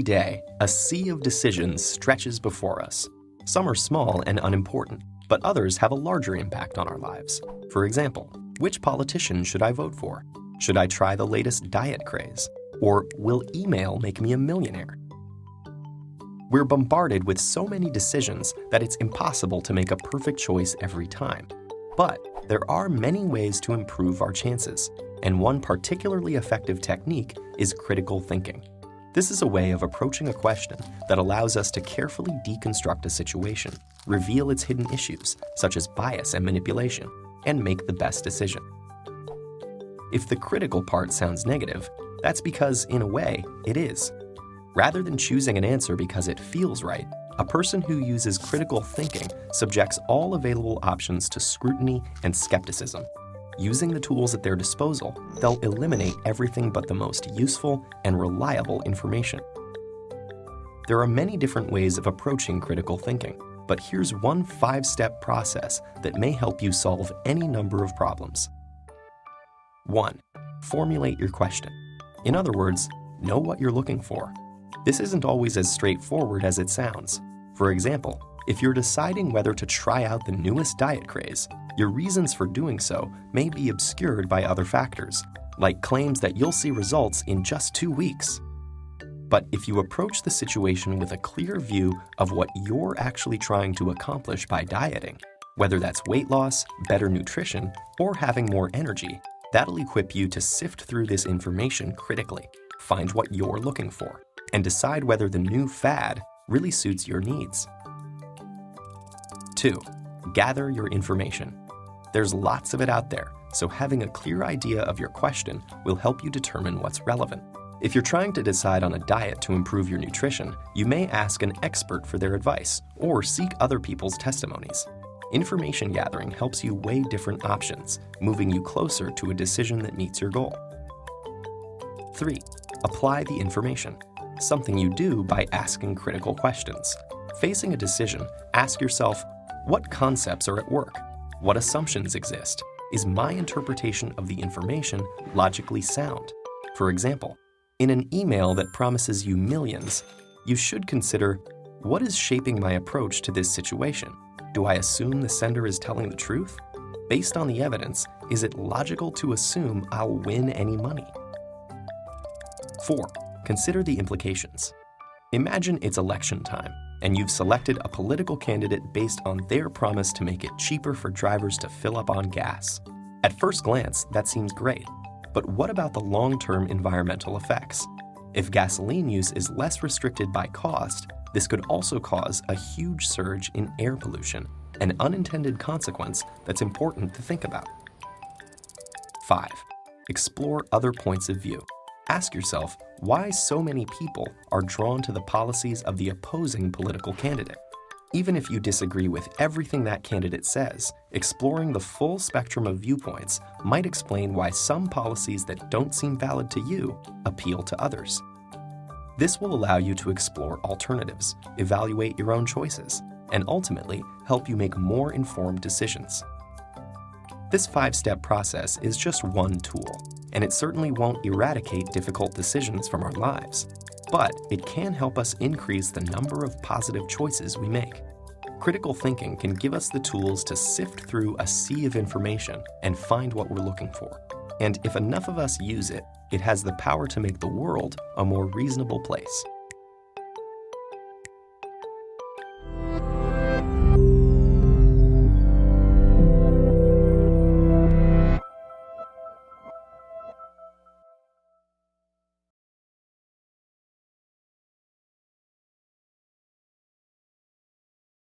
Every day, a sea of decisions stretches before us. Some are small and unimportant, but others have a larger impact on our lives. For example, which politician should I vote for? Should I try the latest diet craze? Or will email make me a millionaire? We're bombarded with so many decisions that it's impossible to make a perfect choice every time. But there are many ways to improve our chances, and one particularly effective technique is critical thinking. This is a way of approaching a question that allows us to carefully deconstruct a situation, reveal its hidden issues, such as bias and manipulation, and make the best decision. If the critical part sounds negative, that's because, in a way, it is. Rather than choosing an answer because it feels right, a person who uses critical thinking subjects all available options to scrutiny and skepticism. Using the tools at their disposal, they'll eliminate everything but the most useful and reliable information. There are many different ways of approaching critical thinking, but here's one 5-step process that may help you solve any number of problems. 1. Formulate your question. In other words, know what you're looking for. This isn't always as straightforward as it sounds. For example, if you're deciding whether to try out the newest diet craze, your reasons for doing so may be obscured by other factors, like claims that you'll see results in just 2 weeks. But if you approach the situation with a clear view of what you're actually trying to accomplish by dieting, whether that's weight loss, better nutrition, or having more energy, that'll equip you to sift through this information critically, find what you're looking for, and decide whether the new fad really suits your needs. 2. Gather your information. There's lots of it out there, so having a clear idea of your question will help you determine what's relevant. If you're trying to decide on a diet to improve your nutrition, you may ask an expert for their advice or seek other people's testimonies. Information gathering helps you weigh different options, moving you closer to a decision that meets your goal. 3. Apply the information, something you do by asking critical questions. Facing a decision, ask yourself, what concepts are at work? What assumptions exist? Is my interpretation of the information logically sound? For example, in an email that promises you millions, you should consider, what is shaping my approach to this situation? Do I assume the sender is telling the truth? Based on the evidence, is it logical to assume I'll win any money? 4. Consider the implications. Imagine it's election time, and you've selected a political candidate based on their promise to make it cheaper for drivers to fill up on gas. At first glance, that seems great, but what about the long-term environmental effects? If gasoline use is less restricted by cost, this could also cause a huge surge in air pollution, an unintended consequence that's important to think about. 5. Explore other points of view. Ask yourself why so many people are drawn to the policies of the opposing political candidate. Even if you disagree with everything that candidate says, exploring the full spectrum of viewpoints might explain why some policies that don't seem valid to you appeal to others. This will allow you to explore alternatives, evaluate your own choices, and ultimately help you make more informed decisions. This 5-step process is just one tool, and it certainly won't eradicate difficult decisions from our lives, but it can help us increase the number of positive choices we make. Critical thinking can give us the tools to sift through a sea of information and find what we're looking for. And if enough of us use it, it has the power to make the world a more reasonable place.